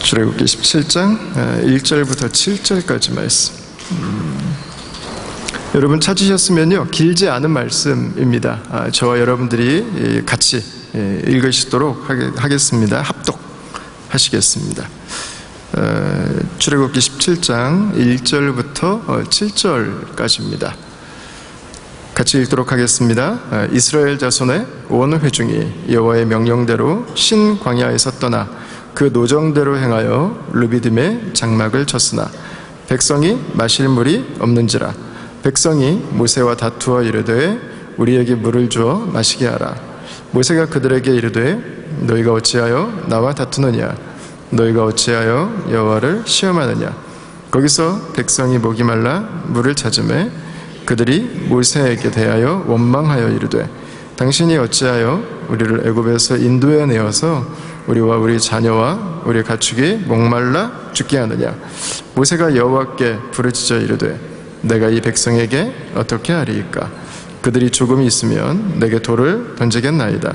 출애굽기 17장 1절부터 7절까지 말씀. 여러분 찾으셨으면요, 길지 않은 말씀입니다. 저와 여러분들이 같이 읽으시도록 하겠습니다. 합독하시겠습니다. 출애굽기 17장 1절부터 7절까지입니다. 같이 읽도록 하겠습니다. 이스라엘 자손의 온 회중이 여호와의 명령대로 신 광야에서 떠나 그 노정대로 행하여 르비딤에 장막을 쳤으나 백성이 마실 물이 없는지라. 백성이 모세와 다투어 이르되 우리에게 물을 주어 마시게 하라. 모세가 그들에게 이르되 너희가 어찌하여 나와 다투느냐? 너희가 어찌하여 여호와를 시험하느냐? 거기서 백성이 목이 말라 물을 찾으매 그들이 모세에게 대하여 원망하여 이르되 당신이 어찌하여 우리를 애굽에서 인도해 내어서 우리와 우리 자녀와 우리 가축이 목말라 죽게 하느냐? 모세가 여호와께 부르짖어 이르되 내가 이 백성에게 어떻게 하리이까? 그들이 조금이 있으면 내게 돌을 던지겠나이다.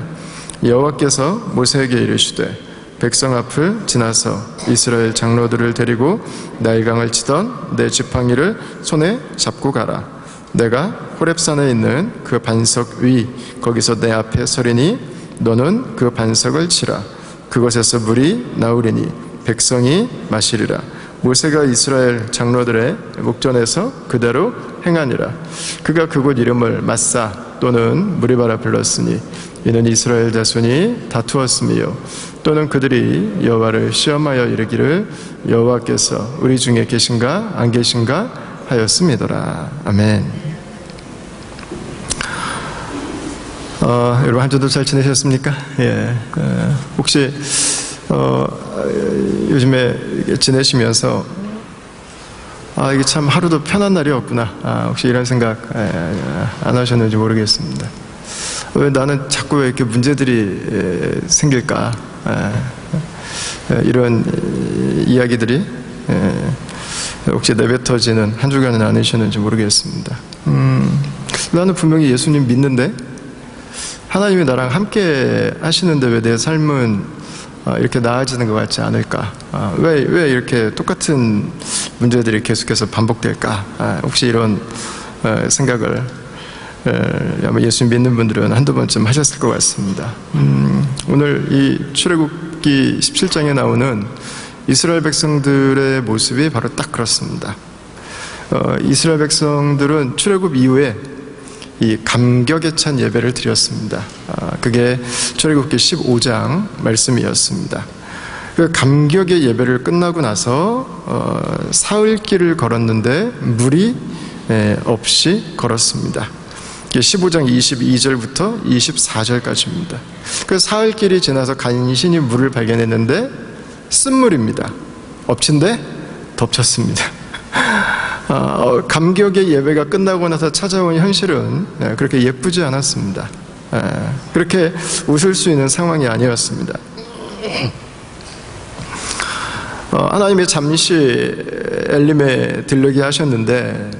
여호와께서 모세에게 이르시되 백성 앞을 지나서 이스라엘 장로들을 데리고 나일강을 치던 내 지팡이를 손에 잡고 가라. 내가 호렙산에 있는 그 반석 위 거기서 내 앞에 서리니 너는 그 반석을 치라. 그곳에서 물이 나오리니 백성이 마시리라. 모세가 이스라엘 장로들의 목전에서 그대로 행하니라. 그가 그곳 이름을 마사 또는 무리바라 불렀으니 이는 이스라엘 자손이 다투었으며 또는 그들이 여호와를 시험하여 이르기를 여호와께서 우리 중에 계신가 안 계신가 하였음이더라. 아멘. 여러분 한 주도 잘 지내셨습니까? 예. 혹시 요즘에 지내시면서 이게 참 하루도 편한 날이 없구나, 혹시 이런 생각 안 하셨는지 모르겠습니다. 왜 나는 자꾸 왜 이렇게 문제들이 생길까? 이런 이야기들이 혹시 내뱉어지는 한 주간은 아니셨는지 모르겠습니다. 나는 분명히 예수님 믿는데 하나님이 나랑 함께 하시는데 왜 내 삶은 이렇게 나아지는 것 같지 않을까? 왜 이렇게 똑같은 문제들이 계속해서 반복될까? 혹시 이런 생각을 아마 예수 믿는 분들은 한두 번쯤 하셨을 것 같습니다. 오늘 이 출애굽기 17장에 나오는 이스라엘 백성들의 모습이 바로 딱 그렇습니다. 이스라엘 백성들은 출애굽 이후에 이 감격에 찬 예배를 드렸습니다. 그게 출애굽기 15장 말씀이었습니다. 그 감격의 예배를 끝나고 나서 사흘길을 걸었는데 물이 없이 걸었습니다. 15장 22절부터 24절까지입니다. 그 사흘길이 지나서 간신히 물을 발견했는데 쓴물입니다. 엎친데 덮쳤습니다. 감격의 예배가 끝나고 나서 찾아온 현실은 그렇게 예쁘지 않았습니다. 그렇게 웃을 수 있는 상황이 아니었습니다. 하나님이 잠시 엘림에 들르게 하셨는데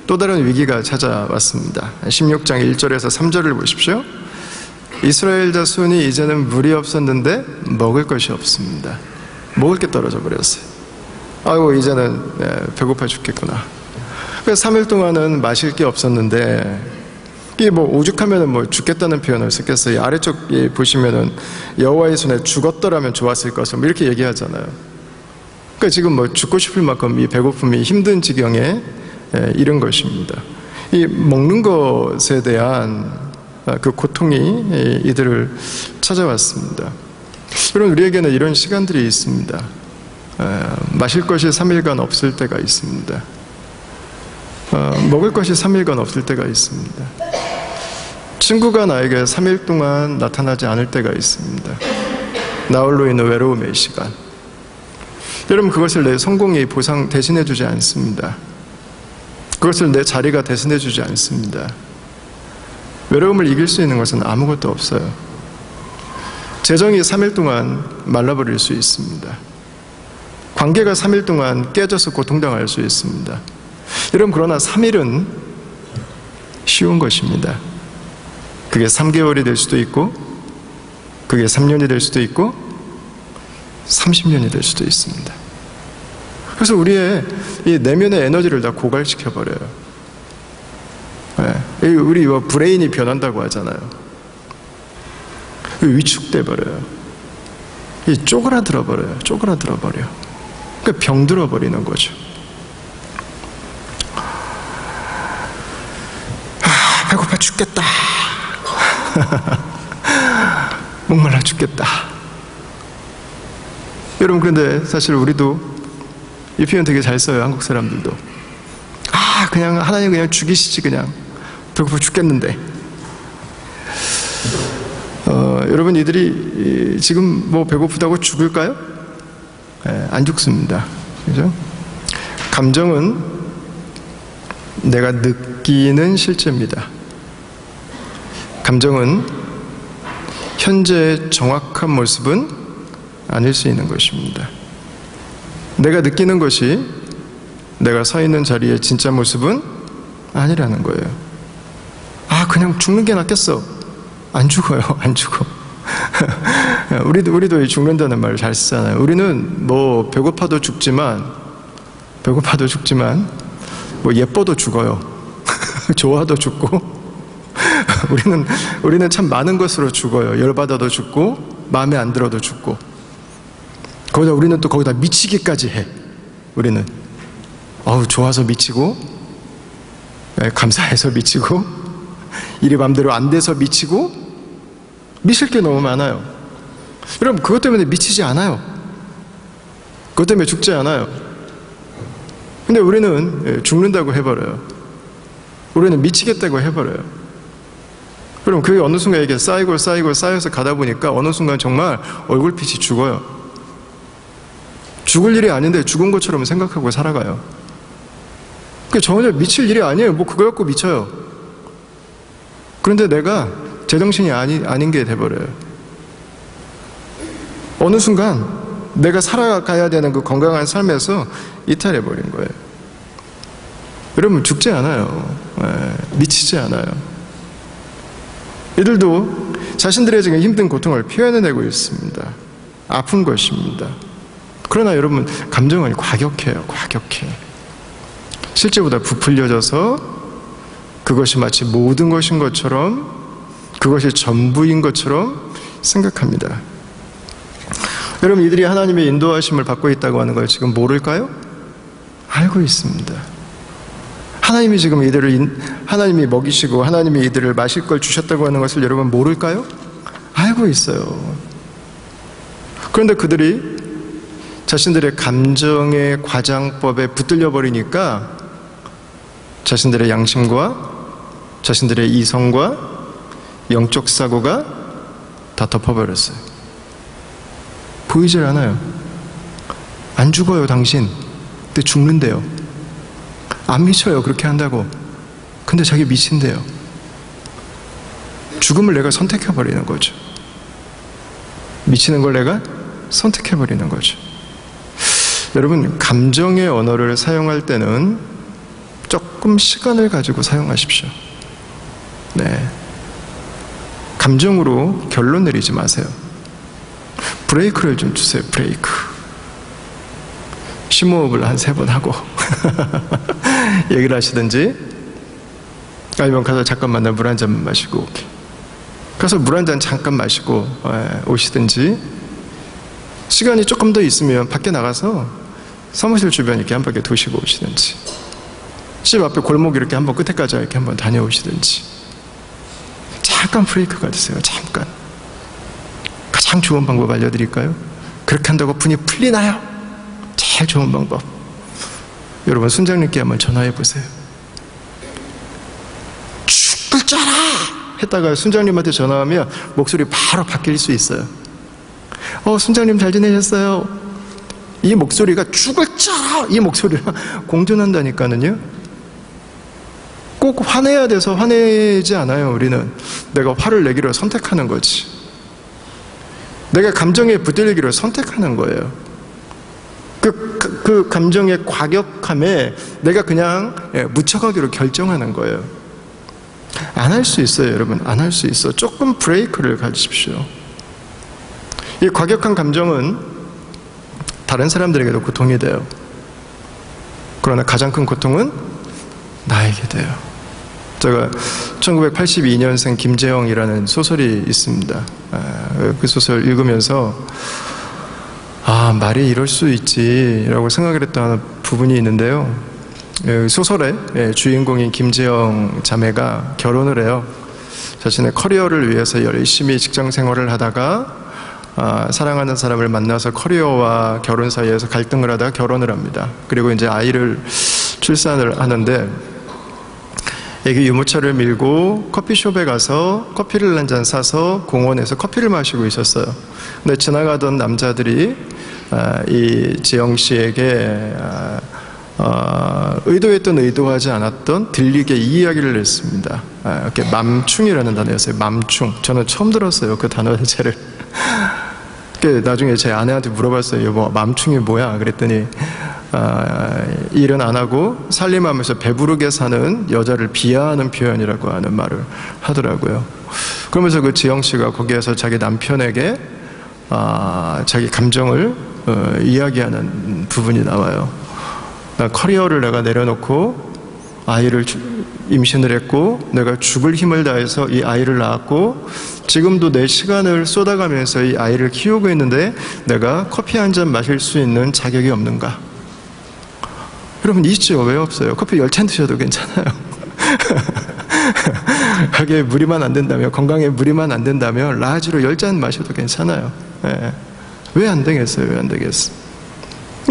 또 다른 위기가 찾아왔습니다. 16장 1절에서 3절을 보십시오. 이스라엘 자손이 이제는 물이 없었는데 먹을 것이 없습니다. 먹을 게 떨어져 버렸어요. 아이고 이제는 배고파 죽겠구나. 그래서 3일 동안은 마실 게 없었는데 이게 뭐 오죽하면은 뭐 죽겠다는 표현을 썼겠어요. 아래쪽 보시면은 여호와의 손에 죽었더라면 좋았을 것을 뭐 이렇게 얘기하잖아요. 그러니까 지금 뭐 죽고 싶을 만큼 이 배고픔이 힘든 지경에 이른 것입니다. 이 먹는 것에 대한 그 고통이 이들을 찾아왔습니다. 여러분 우리에게는 이런 시간들이 있습니다. 마실 것이 3일간 없을 때가 있습니다. 먹을 것이 3일간 없을 때가 있습니다. 친구가 나에게 3일 동안 나타나지 않을 때가 있습니다. 나홀로 있는 외로움의 시간. 여러분 그것을 내 성공이 보상 대신해 주지 않습니다. 그것을 내 자리가 대신해 주지 않습니다. 외로움을 이길 수 있는 것은 아무것도 없어요. 재정이 3일 동안 말라버릴 수 있습니다. 관계가 3일 동안 깨져서 고통당할 수 있습니다. 여러분 그러나 3일은 쉬운 것입니다. 그게 3개월이 될 수도 있고 그게 3년이 될 수도 있고 30년이 될 수도 있습니다. 그래서 우리의 이 내면의 에너지를 다 고갈시켜버려요. 우리 브레인이 변한다고 하잖아요. 위축돼버려요. 쪼그라들어버려요. 쪼그라들어버려. 그러니까 병들어버리는 거죠. 배고파 죽겠다. 목말라 죽겠다. 여러분, 그런데 사실 우리도 이 표현 되게 잘 써요. 한국 사람들도. 그냥 하나님 그냥 죽이시지, 그냥. 배고파 죽겠는데. 여러분, 이들이 지금 뭐 배고프다고 죽을까요? 안 죽습니다. 그죠? 감정은 내가 느끼는 실제입니다. 감정은 현재의 정확한 모습은 아닐 수 있는 것입니다. 내가 느끼는 것이 내가 서 있는 자리의 진짜 모습은 아니라는 거예요. 그냥 죽는 게 낫겠어. 안 죽어요. 안 죽어. 우리도 죽는다는 말을 잘 쓰잖아요. 우리는 뭐 배고파도 죽지만 뭐 예뻐도 죽어요. 좋아도 죽고. 우리는 참 많은 것으로 죽어요. 열받아도 죽고, 마음에 안 들어도 죽고. 우리는 또 거기다 미치기까지 해. 우리는 좋아서 미치고, 감사해서 미치고, 일이 마음대로 안 돼서 미치고, 미칠 게 너무 많아요. 여러분, 그것 때문에 미치지 않아요. 그것 때문에 죽지 않아요. 근데 우리는 죽는다고 해버려요. 우리는 미치겠다고 해버려요. 그럼 그게 어느 순간 이게 쌓여서 가다 보니까 어느 순간 정말 얼굴빛이 죽어요. 죽을 일이 아닌데 죽은 것처럼 생각하고 살아가요. 그게 전혀 미칠 일이 아니에요. 뭐 그거 갖고 미쳐요. 그런데 내가 제정신이 아닌 게 돼버려요. 어느 순간 내가 살아가야 되는 그 건강한 삶에서 이탈해버린 거예요. 여러분, 죽지 않아요. 미치지 않아요. 이들도 자신들의 지금 힘든 고통을 표현해내고 있습니다. 아픈 것입니다. 그러나 여러분, 감정은 과격해요. 과격해. 실제보다 부풀려져서 그것이 마치 모든 것인 것처럼, 그것이 전부인 것처럼 생각합니다. 여러분, 이들이 하나님의 인도하심을 받고 있다고 하는 걸 지금 모를까요? 알고 있습니다. 하나님이 지금 하나님이 먹이시고 하나님이 이들을 마실 걸 주셨다고 하는 것을 여러분 모를까요? 알고 있어요. 그런데 그들이 자신들의 감정의 과장법에 붙들려 버리니까 자신들의 양심과 자신들의 이성과 영적 사고가 다 덮어버렸어요. 보이질 않아요. 안 죽어요, 당신. 근데 죽는데요. 안 미쳐요, 그렇게 한다고. 근데 자기 미친대요. 죽음을 내가 선택해버리는 거죠. 미치는 걸 내가 선택해버리는 거죠. 여러분, 감정의 언어를 사용할 때는 조금 시간을 가지고 사용하십시오. 네. 감정으로 결론 내리지 마세요. 브레이크를 좀 주세요, 브레이크. 심호흡을 한 3번 하고 얘기를 하시든지, 아니면 가서 잠깐만 나 물 한 잔 마시고 가서 물 한 잔 잠깐 마시고 오시든지, 시간이 조금 더 있으면 밖에 나가서 사무실 주변 이렇게 한 바퀴 도시고 오시든지, 집 앞에 골목 이렇게 한번 끝에까지 이렇게 한번 다녀오시든지, 잠깐 브레이크가 되세요. 잠깐. 가장 좋은 방법 알려드릴까요? 그렇게 한다고 분이 풀리나요? 제일 좋은 방법, 여러분 순장님께 한번 전화해 보세요. 죽을 줄 알아! 했다가 순장님한테 전화하면 목소리 바로 바뀔 수 있어요. 순장님 잘 지내셨어요? 이 목소리가 죽을 줄 알아! 이 목소리랑 공존한다니까는요. 꼭 화내야 돼서 화내지 않아요. 우리는 내가 화를 내기를 선택하는 거지. 내가 감정에 붙들리기를 선택하는 거예요. 그 감정의 과격함에 내가 그냥 묻혀가기로 결정하는 거예요. 안 할 수 있어요, 여러분. 안 할 수 있어. 조금 브레이크를 가지십시오. 이 과격한 감정은 다른 사람들에게도 고통이 돼요. 그러나 가장 큰 고통은 나에게 돼요. 제가 1982년생 김재영이라는 소설이 있습니다. 그 소설 읽으면서 말이 이럴 수 있지라고 생각을 했던 부분이 있는데요. 소설의 주인공인 김재영 자매가 결혼을 해요. 자신의 커리어를 위해서 열심히 직장 생활을 하다가 사랑하는 사람을 만나서 커리어와 결혼 사이에서 갈등을 하다가 결혼을 합니다. 그리고 이제 아이를 출산을 하는데 애기 유모차를 밀고 커피숍에 가서 커피를 한 잔 사서 공원에서 커피를 마시고 있었어요. 근데 지나가던 남자들이 이 지영 씨에게 의도했던 의도하지 않았던 들리게 이 이야기를 했습니다. 이렇게 맘충이라는 단어였어요. 맘충. 저는 처음 들었어요. 그 단어 자체를. 나중에 제 아내한테 물어봤어요. 여보, 맘충이 뭐야? 그랬더니 일은 안 하고 살림하면서 배부르게 사는 여자를 비하하는 표현이라고 하는 말을 하더라고요. 그러면서 그 지영 씨가 거기에서 자기 남편에게 자기 감정을 이야기하는 부분이 나와요. 커리어를 내가 내려놓고 아이를 임신을 했고 내가 죽을 힘을 다해서 이 아이를 낳았고 지금도 내 시간을 쏟아가면서 이 아이를 키우고 있는데 내가 커피 한 잔 마실 수 있는 자격이 없는가? 여러분 있죠. 왜 없어요? 커피 10잔 드셔도 괜찮아요. 하게 무리만 안 된다면, 건강에 무리만 안 된다면 라지로 10잔 마셔도 괜찮아요. 왜 안 되겠어요? 왜 안 되겠어?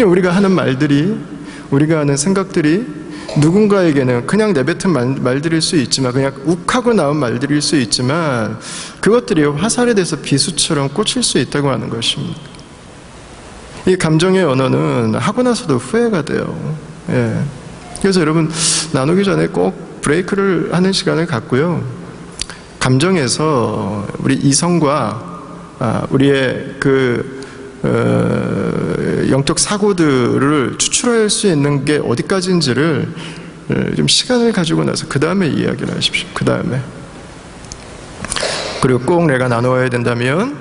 우리가 하는 말들이, 우리가 하는 생각들이 누군가에게는 그냥 내뱉은 말들일 수 있지만, 그냥 욱하고 나온 말들일 수 있지만 그것들이 화살에 대해서 비수처럼 꽂힐 수 있다고 하는 것입니다. 이 감정의 언어는 하고 나서도 후회가 돼요. 그래서 여러분 나누기 전에 꼭 브레이크를 하는 시간을 갖고요. 감정에서 우리 이성과 우리의 영적 사고들을 추출할 수 있는 게 어디까지인지를 좀 시간을 가지고 나서 그 다음에 이야기를 하십시오. 그 다음에. 그리고 꼭 내가 나누어야 된다면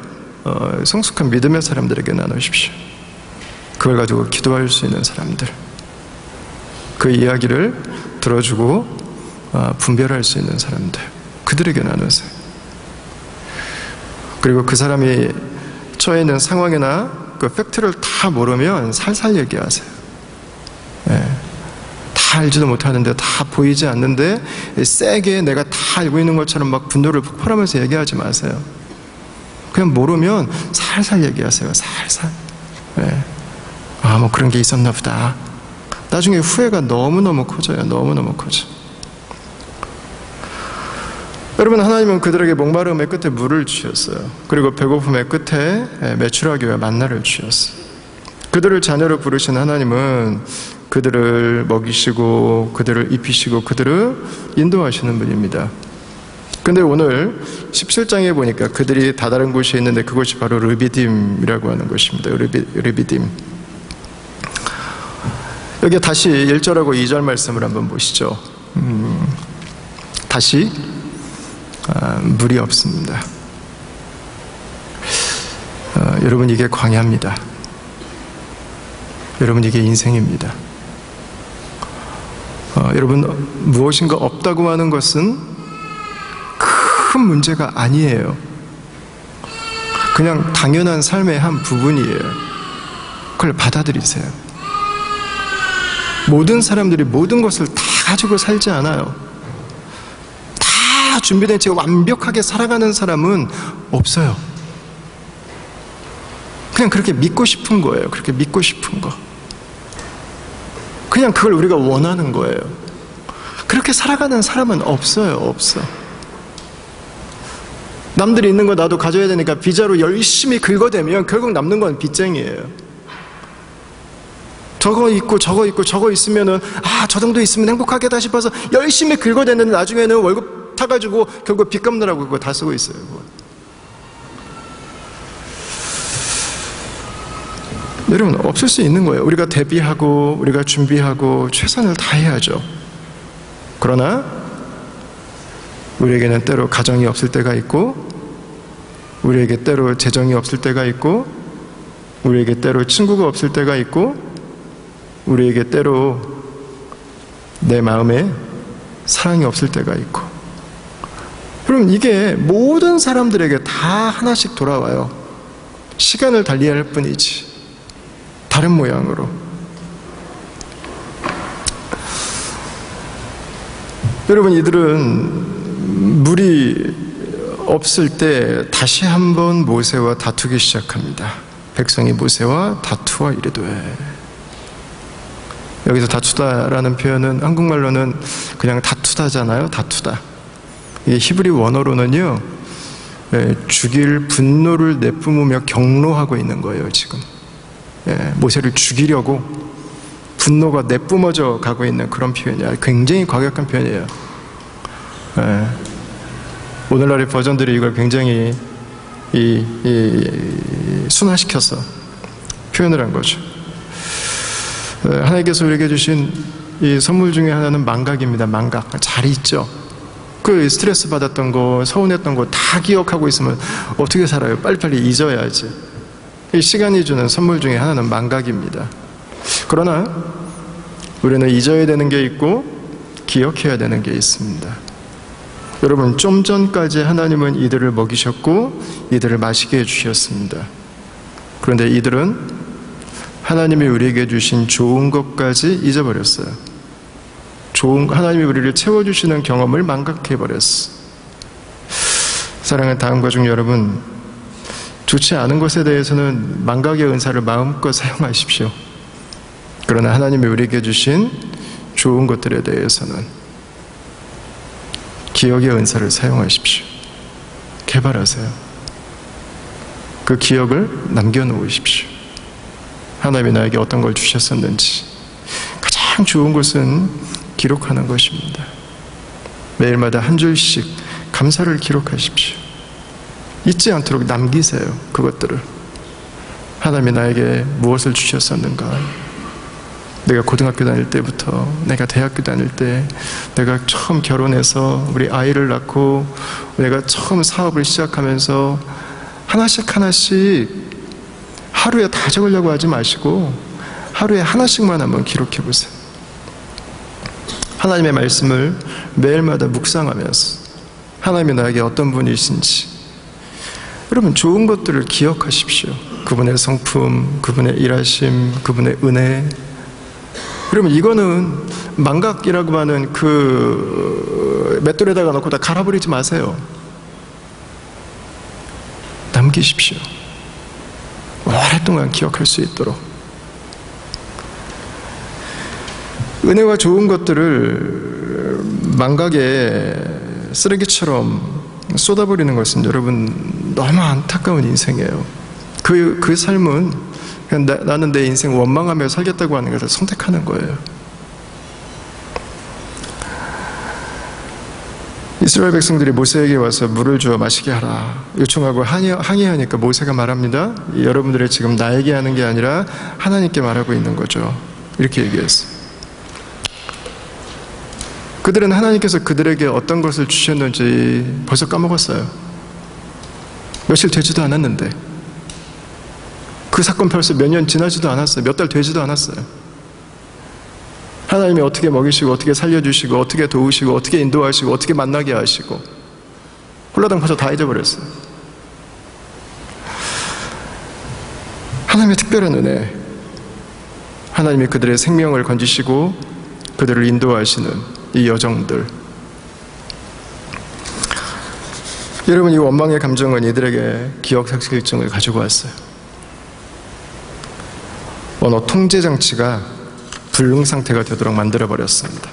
성숙한 믿음의 사람들에게 나누십시오. 그걸 가지고 기도할 수 있는 사람들, 그 이야기를 들어주고 분별할 수 있는 사람들, 그들에게 나누세요. 그리고 그 사람이 처해 있는 상황이나 그 팩트를 다 모르면 살살 얘기하세요. 다 알지도 못하는데, 다 보이지 않는데 세게 내가 다 알고 있는 것처럼 막 분노를 폭발하면서 얘기하지 마세요. 그냥 모르면 살살 얘기하세요. 살살. 뭐 그런 게 있었나 보다. 나중에 후회가 너무너무 커져요. 너무너무 커져. 여러분, 하나님은 그들에게 목마름의 끝에 물을 주셨어요. 그리고 배고픔의 끝에 메추라기 와 만나를 주셨어요. 그들을 자녀로 부르신 하나님은 그들을 먹이시고 그들을 입히시고 그들을 인도하시는 분입니다. 근데 오늘 17장에 보니까 그들이 다다른 곳에 있는데 그곳이 바로 르비딤이라고 하는 것입니다. 르비딤. 여기 다시 1절하고 2절 말씀을 한번 보시죠. 다시 물이 없습니다. 여러분, 이게 광야입니다. 여러분, 이게 인생입니다. 여러분, 무엇인가 없다고 하는 것은 큰 문제가 아니에요. 그냥 당연한 삶의 한 부분이에요. 그걸 받아들이세요. 모든 사람들이 모든 것을 다 가지고 살지 않아요. 다 준비된 채 완벽하게 살아가는 사람은 없어요. 그냥 그렇게 믿고 싶은 거예요. 그렇게 믿고 싶은 거. 그냥 그걸 우리가 원하는 거예요. 그렇게 살아가는 사람은 없어요. 없어. 남들이 있는 거 나도 가져야 되니까 비자로 열심히 긁어대면 결국 남는 건 빚쟁이에요. 저거 있고 저거 있고 저거 있으면은 저 정도 있으면 행복하겠다 싶어서 열심히 긁어댔는데 나중에는 월급 타가지고 결국 빚 갚느라고 그거 다 쓰고 있어요. 그거. 여러분, 없을 수 있는 거예요. 우리가 대비하고 우리가 준비하고 최선을 다해야죠. 그러나 우리에게는 때로 가정이 없을 때가 있고 우리에게 때로 재정이 없을 때가 있고 우리에게 때로 친구가 없을 때가 있고, 우리에게 때로 내 마음에 사랑이 없을 때가 있고. 그럼 이게 모든 사람들에게 다 하나씩 돌아와요. 시간을 달리할 뿐이지, 다른 모양으로. 여러분, 이들은 물이 없을 때 다시 한번 모세와 다투기 시작합니다. 백성이 모세와 다투어 이르되. 여기서 다투다라는 표현은 한국말로는 그냥 다투다잖아요. 다투다. 이게 히브리 원어로는요, 죽일 분노를 내뿜으며 경로하고 있는 거예요. 지금 모세를 죽이려고 분노가 내뿜어져 가고 있는 그런 표현이야. 굉장히 과격한 표현이에요. 오늘날의 버전들이 이걸 굉장히 순화시켜서 표현을 한 거죠. 하나님께서 우리에게 주신 이 선물 중에 하나는 망각입니다. 망각. 잘 있죠. 그 스트레스 받았던 거, 서운했던 거 다 기억하고 있으면 어떻게 살아요? 빨리빨리 잊어야지. 이 시간이 주는 선물 중에 하나는 망각입니다. 그러나 우리는 잊어야 되는 게 있고 기억해야 되는 게 있습니다. 여러분, 좀 전까지 하나님은 이들을 먹이셨고 이들을 마시게 해주셨습니다. 그런데 이들은 하나님이 우리에게 주신 좋은 것까지 잊어버렸어요. 하나님이 우리를 채워주시는 경험을 망각해버렸어. 사랑하는 다음가족 여러분, 좋지 않은 것에 대해서는 망각의 은사를 마음껏 사용하십시오. 그러나 하나님이 우리에게 주신 좋은 것들에 대해서는 기억의 은사를 사용하십시오. 개발하세요. 그 기억을 남겨놓으십시오. 하나님이 나에게 어떤 걸 주셨었는지 가장 좋은 것은 기록하는 것입니다. 매일마다 한 줄씩 감사를 기록하십시오. 잊지 않도록 남기세요. 그것들을. 하나님이 나에게 무엇을 주셨었는가. 내가 고등학교 다닐 때부터, 내가 대학교 다닐 때, 내가 처음 결혼해서 우리 아이를 낳고, 내가 처음 사업을 시작하면서 하나씩 하루에 다 적으려고 하지 마시고 하루에 하나씩만 한번 기록해 보세요. 하나님의 말씀을 매일마다 묵상하면서 하나님이 나에게 어떤 분이신지, 여러분, 좋은 것들을 기억하십시오. 그분의 성품, 그분의 일하심, 그분의 은혜. 여러분, 이거는 망각이라고 하는 그 맷돌에다가 넣고 다 갈아버리지 마세요. 남기십시오. 오랫동안 기억할 수 있도록. 은혜와 좋은 것들을 망각의 쓰레기처럼 쏟아버리는 것은 여러분 너무 안타까운 인생이에요. 그 삶은 그냥 나는 내 인생 원망하며 살겠다고 하는 것을 선택하는 거예요. 이스라엘 백성들이 모세에게 와서 물을 주어 마시게 하라 요청하고 항의하니까 모세가 말합니다. 여러분들이 지금 나에게 하는 게 아니라 하나님께 말하고 있는 거죠. 이렇게 얘기했어요. 그들은 하나님께서 그들에게 어떤 것을 주셨는지 벌써 까먹었어요. 며칠 되지도 않았는데, 그 사건 벌써 몇 년 지나지도 않았어요. 몇 달 되지도 않았어요. 하나님이 어떻게 먹이시고 어떻게 살려주시고 어떻게 도우시고 어떻게 인도하시고 어떻게 만나게 하시고 홀라당 벌써 다 잊어버렸어요. 하나님의 특별한 은혜, 하나님이 그들의 생명을 건지시고 그들을 인도하시는 이 여정들. 여러분, 이 원망의 감정은 이들에게 기억삭실증을 가지고 왔어요. 언어 통제 장치가 불능 상태가 되도록 만들어버렸습니다.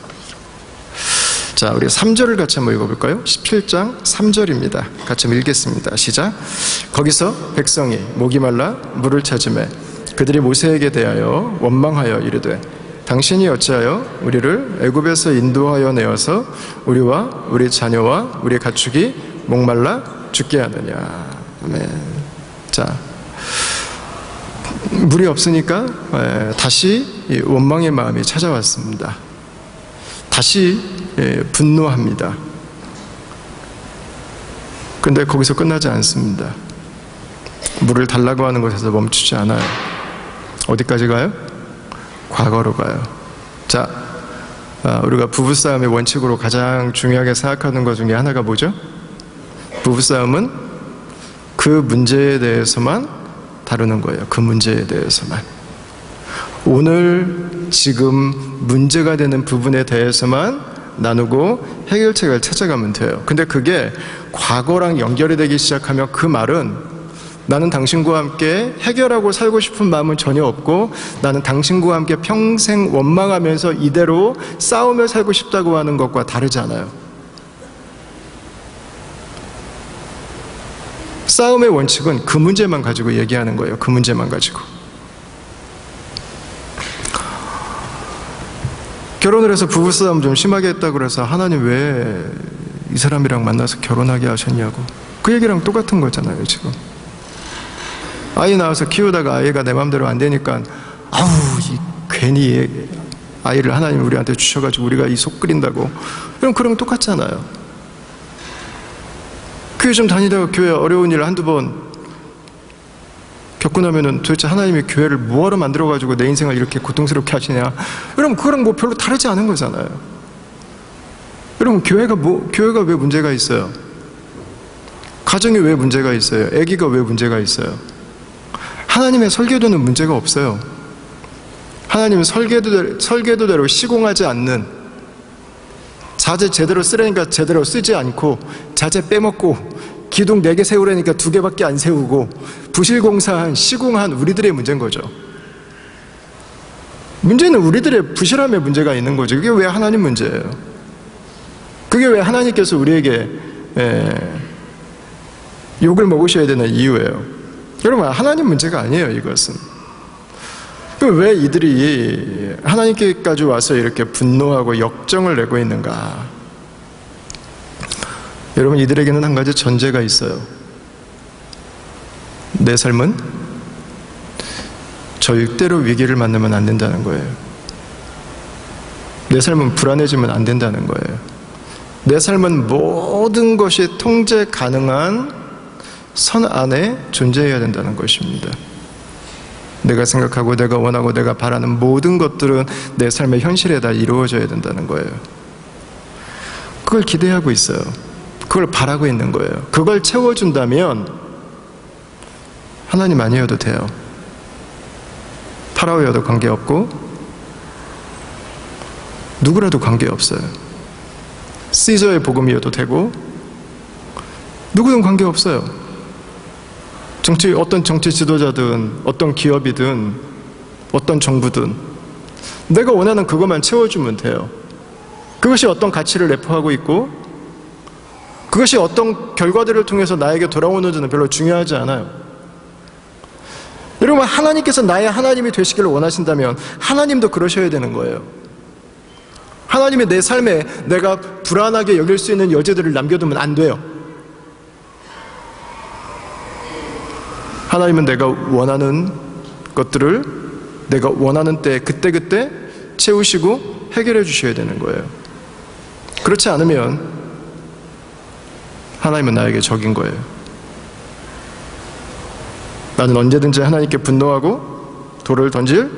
자, 우리 3절을 같이 한번 읽어볼까요? 17장 3절입니다. 같이 한번 읽겠습니다. 시작. 거기서 백성이 목이 말라 물을 찾으매 그들이 모세에게 대하여 원망하여 이르되 당신이 어찌하여 우리를 애굽에서 인도하여 내어서 우리와 우리 자녀와 우리 가축이 목말라 죽게 하느냐. 아멘. 자, 물이 없으니까 다시 원망의 마음이 찾아왔습니다. 다시 분노합니다. 그런데 거기서 끝나지 않습니다. 물을 달라고 하는 것에서 멈추지 않아요. 어디까지 가요? 과거로 가요. 자, 우리가 부부싸움의 원칙으로 가장 중요하게 생각하는 것 중에 하나가 뭐죠? 부부싸움은 그 문제에 대해서만 다루는 거예요. 그 문제에 대해서만. 오늘 지금 문제가 되는 부분에 대해서만 나누고 해결책을 찾아가면 돼요. 근데 그게 과거랑 연결이 되기 시작하면 그 말은 나는 당신과 함께 해결하고 살고 싶은 마음은 전혀 없고 나는 당신과 함께 평생 원망하면서 이대로 싸우며 살고 싶다고 하는 것과 다르잖아요. 싸움의 원칙은 그 문제만 가지고 얘기하는 거예요. 그 문제만 가지고. 결혼을 해서 부부싸움 좀 심하게 했다고 그래서 하나님 왜 이 사람이랑 만나서 결혼하게 하셨냐고. 그 얘기랑 똑같은 거잖아요, 지금. 아이 낳아서 키우다가 아이가 내 마음대로 안 되니까 괜히 아이를 하나님 우리한테 주셔가지고 우리가 이 속 끓인다고. 그럼 그러면 똑같잖아요. 교회 좀 다니다가 교회 어려운 일 한두 번 겪고 나면은 도대체 하나님이 교회를 뭐하러 만들어가지고 내 인생을 이렇게 고통스럽게 하시냐. 여러분 그거랑 뭐 별로 다르지 않은 거잖아요. 여러분 교회가 왜 문제가 있어요? 가정이 왜 문제가 있어요? 아기가 왜 문제가 있어요? 하나님의 설계도는 문제가 없어요. 하나님은 설계도대로 시공하지 않는, 자재 제대로 쓰라니까 제대로 쓰지 않고 자재 빼먹고 기둥 4개 세우라니까 2개밖에 안 세우고 부실공사한 시공한 우리들의 문제인 거죠. 문제는 우리들의 부실함의 문제가 있는 거죠. 그게 왜 하나님 문제예요? 그게 왜 하나님께서 우리에게 욕을 먹으셔야 되는 이유예요. 여러분 하나님 문제가 아니에요. 이것은. 그럼 왜 이들이 하나님께까지 와서 이렇게 분노하고 역정을 내고 있는가? 여러분 이들에게는 한 가지 전제가 있어요. 내 삶은 절대로 위기를 만나면 안 된다는 거예요. 내 삶은 불안해지면 안 된다는 거예요. 내 삶은 모든 것이 통제 가능한 선 안에 존재해야 된다는 것입니다. 내가 생각하고 내가 원하고 내가 바라는 모든 것들은 내 삶의 현실에 다 이루어져야 된다는 거예요. 그걸 기대하고 있어요. 그걸 바라고 있는 거예요. 그걸 채워준다면 하나님 아니어도 돼요. 파라오여도 관계없고 누구라도 관계없어요. 시저의 복음이어도 되고 누구든 관계없어요. 어떤 정치 지도자든 어떤 기업이든 어떤 정부든 내가 원하는 그것만 채워주면 돼요. 그것이 어떤 가치를 내포하고 있고 그것이 어떤 결과들을 통해서 나에게 돌아오는지는 별로 중요하지 않아요. 여러분 하나님께서 나의 하나님이 되시기를 원하신다면 하나님도 그러셔야 되는 거예요. 하나님이 내 삶에 내가 불안하게 여길 수 있는 여지들을 남겨두면 안 돼요. 하나님은 내가 원하는 것들을 내가 원하는 때 그때그때 채우시고 해결해 주셔야 되는 거예요. 그렇지 않으면 하나님은 나에게 적인 거예요. 나는 언제든지 하나님께 분노하고 돌을 던질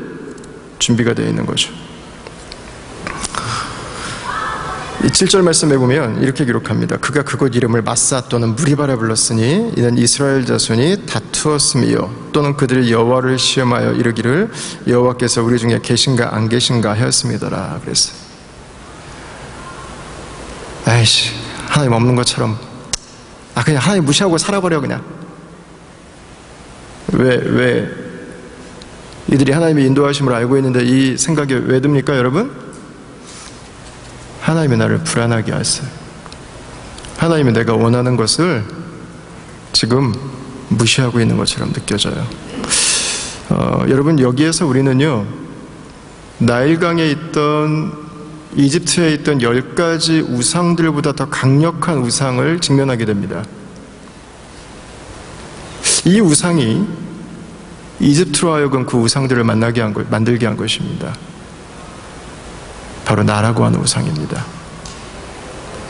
준비가 되어 있는 거죠. 이 7절 말씀에 보면 이렇게 기록합니다. 그가 그곳 이름을 마사 또는 무리바라 불렀으니 이는 이스라엘 자손이 다투었음이요 또는 그들이 여호와를 시험하여 이르기를 여호와께서 우리 중에 계신가 안 계신가 하였음이더라 그랬어요. 아이씨 하나님 없는 것처럼 그냥 하나님 무시하고 살아버려 그냥. 왜 이들이 하나님의 인도하심을 알고 있는데 이 생각이 왜 듭니까 여러분? 하나님이 나를 불안하게 하세요. 하나님이 내가 원하는 것을 지금 무시하고 있는 것처럼 느껴져요. 여러분 여기에서 우리는요 나일강에 있던 이집트에 있던 10가지 우상들보다 더 강력한 우상을 직면하게 됩니다. 이 우상이 이집트로 하여금 그 우상들을 만들게 한 것입니다. 바로 나라고 하는 우상입니다.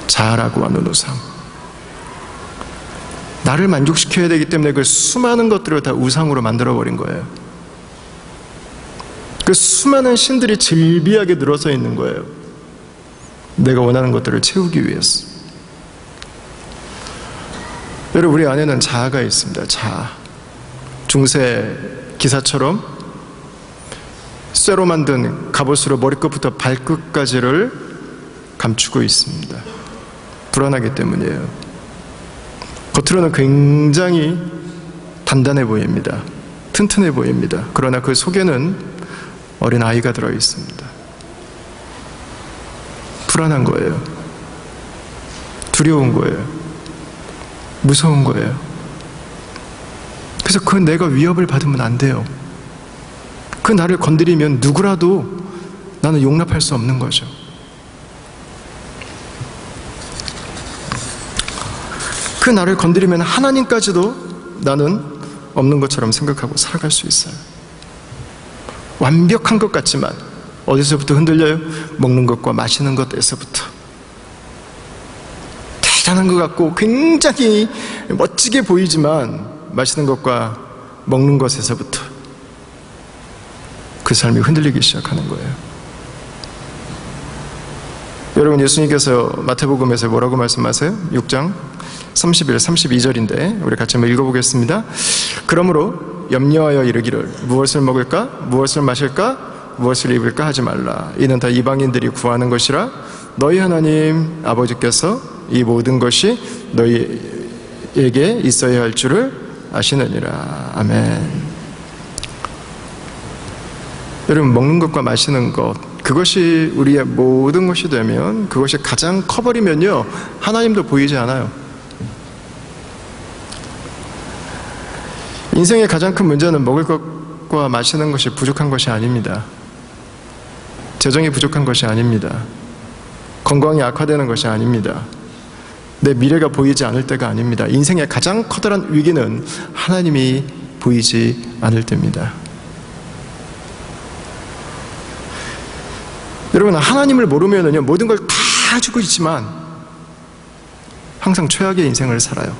자아라고 하는 우상. 나를 만족시켜야 되기 때문에 그 수많은 것들을 다 우상으로 만들어버린 거예요. 그 수많은 신들이 질비하게 늘어서 있는 거예요. 내가 원하는 것들을 채우기 위해서. 여러분, 우리 안에는 자아가 있습니다. 자아. 중세 기사처럼 쇠로 만든 갑옷으로 머리끝부터 발끝까지를 감추고 있습니다. 불안하기 때문이에요. 겉으로는 굉장히 단단해 보입니다. 튼튼해 보입니다. 그러나 그 속에는 어린 아이가 들어 있습니다. 불안한 거예요. 두려운 거예요. 무서운 거예요. 그래서 그 내가 위협을 받으면 안 돼요. 그 나를 건드리면 누구라도 나는 용납할 수 없는 거죠. 그 나를 건드리면 하나님까지도 나는 없는 것처럼 생각하고 살아갈 수 있어요. 완벽한 것 같지만 어디서부터 흔들려요? 먹는 것과 마시는 것에서부터. 대단한 것 같고 굉장히 멋지게 보이지만 마시는 것과 먹는 것에서부터 그 삶이 흔들리기 시작하는 거예요. 여러분, 예수님께서 마태복음에서 뭐라고 말씀하세요? 6장 31, 32절인데 우리 같이 한번 읽어보겠습니다. 그러므로 염려하여 이르기를 무엇을 먹을까? 무엇을 마실까? 무엇을 입을까? 하지 말라. 이는 다 이방인들이 구하는 것이라 너희 하나님 아버지께서 이 모든 것이 너희에게 있어야 할 줄을 아시느니라. 아멘. 여러분, 먹는 것과 마시는 것, 그것이 우리의 모든 것이 되면, 그것이 가장 커버리면요, 하나님도 보이지 않아요. 인생의 가장 큰 문제는 먹을 것과 마시는 것이 부족한 것이 아닙니다. 재정이 부족한 것이 아닙니다. 건강이 악화되는 것이 아닙니다. 내 미래가 보이지 않을 때가 아닙니다. 인생의 가장 커다란 위기는 하나님이 보이지 않을 때입니다. 여러분, 하나님을 모르면은요, 모든 걸 다 가지고 있지만 항상 최악의 인생을 살아요.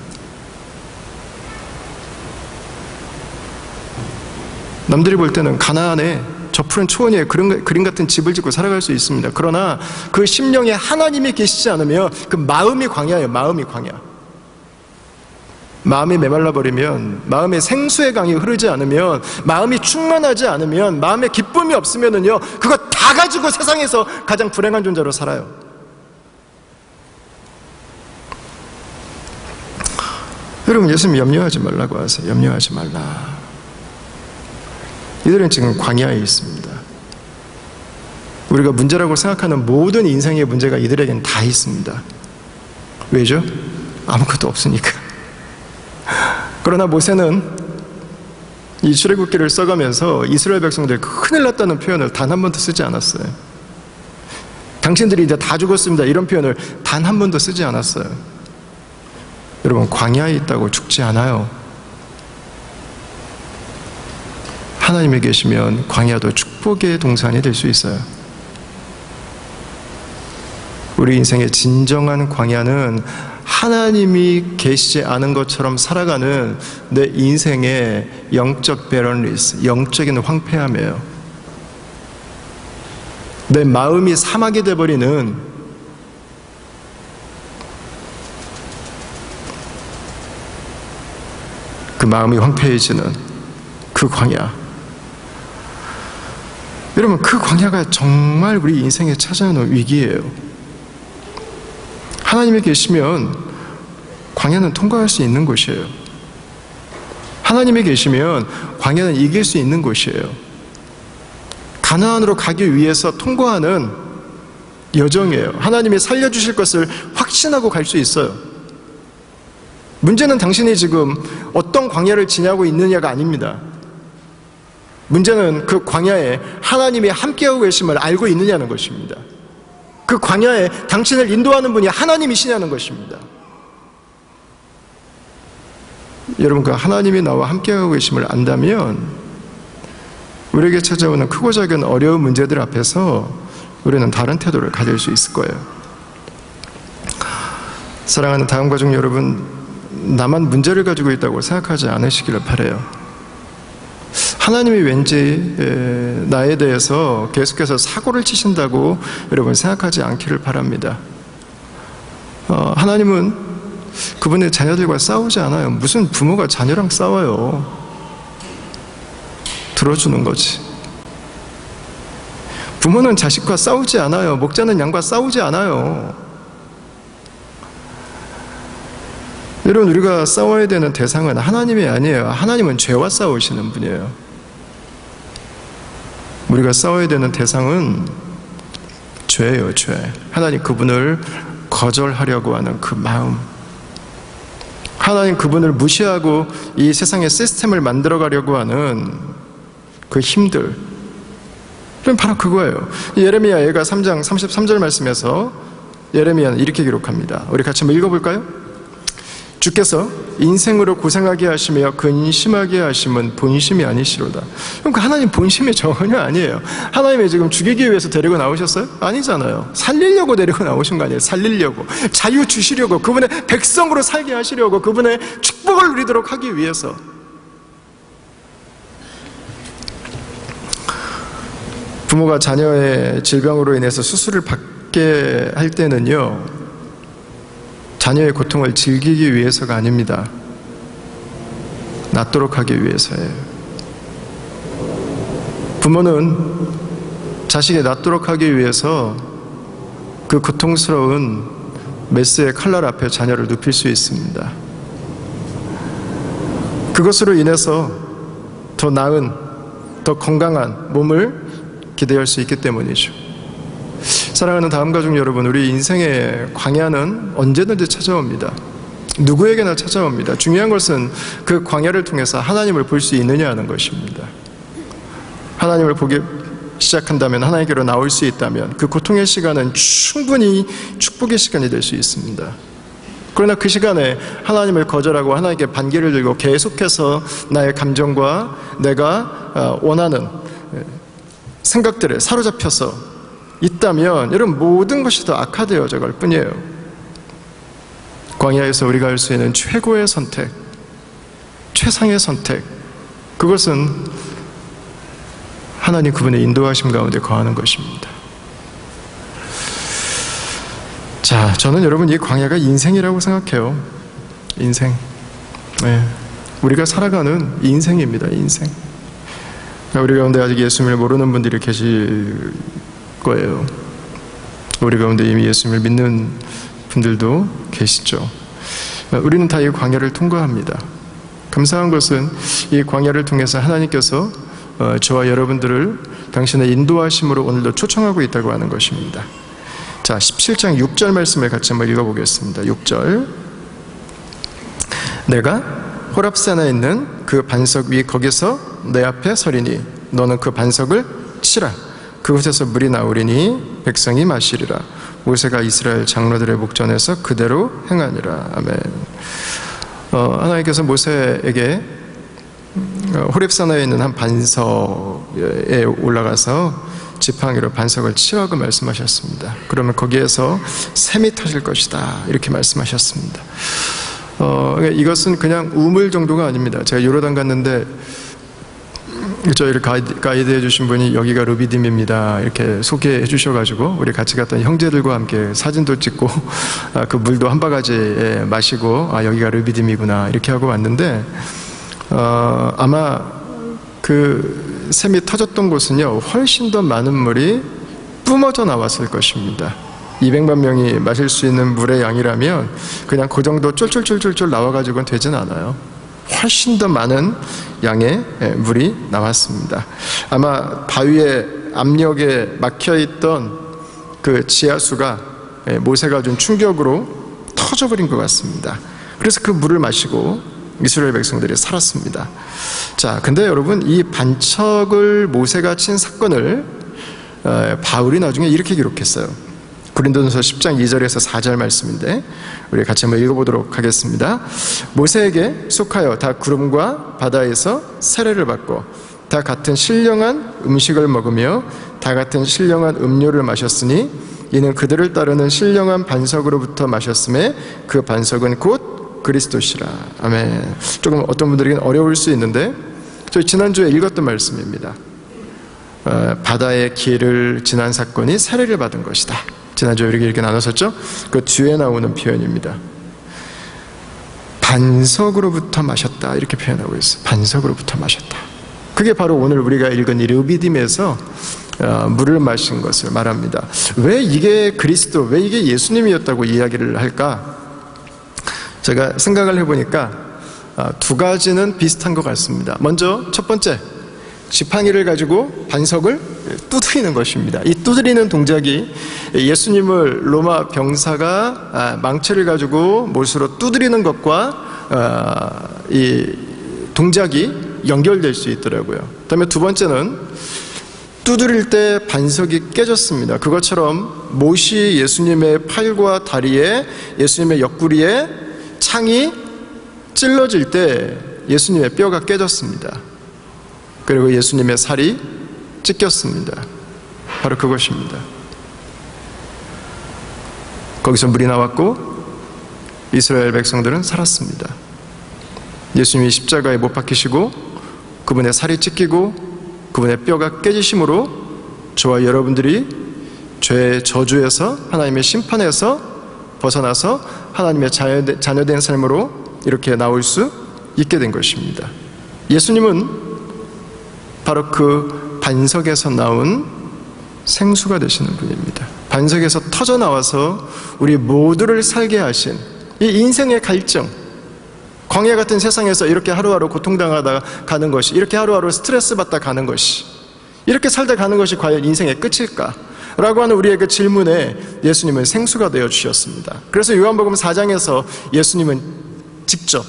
남들이 볼 때는 가나안에 저 푸른 초원에 그림 같은 집을 짓고 살아갈 수 있습니다. 그러나 그 심령에 하나님이 계시지 않으면 그 마음이 광야예요. 마음이 광야. 마음이 메말라버리면, 마음에 생수의 강이 흐르지 않으면, 마음이 충만하지 않으면, 마음에 기쁨이 없으면은요, 그거 다 가지고 세상에서 가장 불행한 존재로 살아요. 여러분, 예수님 염려하지 말라고 하세요. 염려하지 말라. 이들은 지금 광야에 있습니다. 우리가 문제라고 생각하는 모든 인생의 문제가 이들에게는 다 있습니다. 왜죠? 아무것도 없으니까. 그러나 모세는 이 출애굽기를 써가면서 이스라엘 백성들 큰일 났다는 표현을 단 한 번도 쓰지 않았어요. 당신들이 이제 다 죽었습니다, 이런 표현을 단 한 번도 쓰지 않았어요. 여러분, 광야에 있다고 죽지 않아요. 하나님이 계시면 광야도 축복의 동산이 될 수 있어요. 우리 인생의 진정한 광야는 하나님이 계시지 않은 것처럼 살아가는 내 인생의 영적 베런리스, 영적인 황폐함이에요. 내 마음이 사막이 되어버리는 그 마음이 황폐해지는 그 광야. 여러분, 그 광야가 정말 우리 인생에 찾아오는 위기예요. 하나님이 계시면 광야는 통과할 수 있는 곳이에요. 하나님이 계시면 광야는 이길 수 있는 곳이에요. 가나안으로 가기 위해서 통과하는 여정이에요. 하나님이 살려주실 것을 확신하고 갈 수 있어요. 문제는 당신이 지금 어떤 광야를 지나고 있느냐가 아닙니다. 문제는 그 광야에 하나님이 함께하고 계심을 알고 있느냐는 것입니다. 그 광야에 당신을 인도하는 분이 하나님이시냐는 것입니다. 여러분, 그 하나님이 나와 함께하고 계심을 안다면 우리에게 찾아오는 크고 작은 어려운 문제들 앞에서 우리는 다른 태도를 가질 수 있을 거예요. 사랑하는 다음 가족 여러분, 나만 문제를 가지고 있다고 생각하지 않으시기를 바라요. 하나님이 왠지 나에 대해서 계속해서 사고를 치신다고 여러분 생각하지 않기를 바랍니다. 하나님은 그분의 자녀들과 싸우지 않아요. 무슨 부모가 자녀랑 싸워요. 들어주는 거지. 부모는 자식과 싸우지 않아요. 목자는 양과 싸우지 않아요. 여러분, 우리가 싸워야 되는 대상은 하나님이 아니에요. 하나님은 죄와 싸우시는 분이에요. 우리가 싸워야 되는 대상은 죄예요, 죄. 하나님 그분을 거절하려고 하는 그 마음. 하나님 그분을 무시하고 이 세상의 시스템을 만들어가려고 하는 그 힘들. 그럼 바로 그거예요. 예레미야 예가 3장 33절 말씀에서 예레미야는 이렇게 기록합니다. 우리 같이 한번 읽어볼까요? 주께서 인생으로 고생하게 하시며 근심하게 하심은 본심이 아니시로다. 그러니까 하나님 본심이 전혀 아니에요. 하나님이 지금 죽이기 위해서 데리고 나오셨어요? 아니잖아요. 살리려고 데리고 나오신 거 아니에요. 살리려고, 자유 주시려고, 그분의 백성으로 살게 하시려고, 그분의 축복을 누리도록 하기 위해서. 부모가 자녀의 질병으로 인해서 수술을 받게 할 때는요, 자녀의 고통을 즐기기 위해서가 아닙니다. 낫도록 하기 위해서예요. 부모는 자식이 낫도록 하기 위해서 그 고통스러운 메스의 칼날 앞에 자녀를 눕힐 수 있습니다. 그것으로 인해서 더 나은, 더 건강한 몸을 기대할 수 있기 때문이죠. 사랑하는 다음 가족 여러분, 우리 인생의 광야는 언제든지 찾아옵니다. 누구에게나 찾아옵니다. 중요한 것은 그 광야를 통해서 하나님을 볼 수 있느냐 하는 것입니다. 하나님을 보기 시작한다면, 하나님께로 나올 수 있다면 그 고통의 시간은 충분히 축복의 시간이 될 수 있습니다. 그러나 그 시간에 하나님을 거절하고 하나님께 반기를 들고 계속해서 나의 감정과 내가 원하는 생각들에 사로잡혀서 있다면 여러분, 모든 것이 더 악화되어져 갈 뿐이에요. 광야에서 우리가 할 수 있는 최고의 선택, 최상의 선택, 그것은 하나님 그분의 인도하심 가운데 거하는 것입니다. 자, 저는 여러분 이 광야가 인생이라고 생각해요. 인생. 네. 우리가 살아가는 인생입니다. 인생. 우리 가운데 아직 예수님을 모르는 분들이 계실 거예요. 우리 가운데 이미 예수님을 믿는 분들도 계시죠. 우리는 다 이 광야를 통과합니다. 감사한 것은 이 광야를 통해서 하나님께서 저와 여러분들을 당신의 인도하심으로 오늘도 초청하고 있다고 하는 것입니다. 자, 17장 6절 말씀을 같이 한번 읽어보겠습니다. 6절. 내가 호랍산에 있는 그 반석 위 거기서 내 앞에 서리니 너는 그 반석을 치라. 그곳에서 물이 나오리니 백성이 마시리라. 모세가 이스라엘 장로들의 목전에서 그대로 행하니라. 아멘. 하나님께서 모세에게 호렙산에 있는 한 반석에 올라가서 지팡이로 반석을 치라고 말씀하셨습니다. 그러면 거기에서 샘이 터질 것이다, 이렇게 말씀하셨습니다. 이것은 그냥 우물 정도가 아닙니다. 제가 요르단 갔는데 저희를 가이드 해주신 분이 여기가 르비딤입니다, 이렇게 소개해 주셔가지고 우리 같이 갔던 형제들과 함께 사진도 찍고 그 물도 한 바가지에 마시고 여기가 르비딤이구나 이렇게 하고 왔는데, 아마 그 샘이 터졌던 곳은요 훨씬 더 많은 물이 뿜어져 나왔을 것입니다. 200만 명이 마실 수 있는 물의 양이라면 그냥 그 정도 쫄쫄쫄쫄 나와가지고는 되진 않아요. 훨씬 더 많은 양의 물이 나왔습니다. 아마 바위의 압력에 막혀있던 그 지하수가 모세가 준 충격으로 터져버린 것 같습니다. 그래서 그 물을 마시고 이스라엘 백성들이 살았습니다. 자, 근데 여러분, 이 반석을 모세가 친 사건을 바울이 나중에 이렇게 기록했어요. 고린도전서 10장 2절에서 4절 말씀인데 우리 같이 한번 읽어보도록 하겠습니다. 모세에게 속하여 다 구름과 바다에서 세례를 받고 다 같은 신령한 음식을 먹으며 다 같은 신령한 음료를 마셨으니 이는 그들을 따르는 신령한 반석으로부터 마셨음에 그 반석은 곧 그리스도시라. 아멘. 조금 어떤 분들에게는 어려울 수 있는데 저희 지난주에 읽었던 말씀입니다. 바다의 길을 지난 사건이 살해를 받은 것이다. 지난주에 이렇게 나눴었죠? 그 뒤에 나오는 표현입니다. 반석으로부터 마셨다, 이렇게 표현하고 있어요. 반석으로부터 마셨다. 그게 바로 오늘 우리가 읽은 이 르비딤에서 물을 마신 것을 말합니다. 왜 이게 그리스도, 왜 이게 예수님이었다고 이야기를 할까? 제가 생각을 해보니까 두 가지는 비슷한 것 같습니다. 먼저 첫 번째, 지팡이를 가지고 반석을 두드리는 것입니다. 이 두드리는 동작이 예수님을 로마 병사가 망치를 가지고 못으로 두드리는 것과 이 동작이 연결될 수 있더라고요. 그다음에 두 번째는 두드릴 때 반석이 깨졌습니다. 그것처럼 못이 예수님의 팔과 다리에, 예수님의 옆구리에 창이 찔러질 때 예수님의 뼈가 깨졌습니다. 그리고 예수님의 살이 찢겼습니다. 바로 그것입니다. 거기서 물이 나왔고 이스라엘 백성들은 살았습니다. 예수님이 십자가에 못 박히시고 그분의 살이 찢기고 그분의 뼈가 깨지심으로 저와 여러분들이 죄의 저주에서, 하나님의 심판에서 벗어나서 하나님의 자녀된 삶으로 이렇게 나올 수 있게 된 것입니다. 예수님은 바로 그 반석에서 나온 생수가 되시는 분입니다. 반석에서 터져 나와서 우리 모두를 살게 하신 이 인생의 갈증, 광야 같은 세상에서 이렇게 하루하루 고통당하다 가는 것이, 이렇게 하루하루 스트레스 받다 가는 것이, 이렇게 살다 가는 것이 과연 인생의 끝일까? 라고 하는 우리의 그 질문에 예수님은 생수가 되어 주셨습니다. 그래서 요한복음 4장에서 예수님은 직접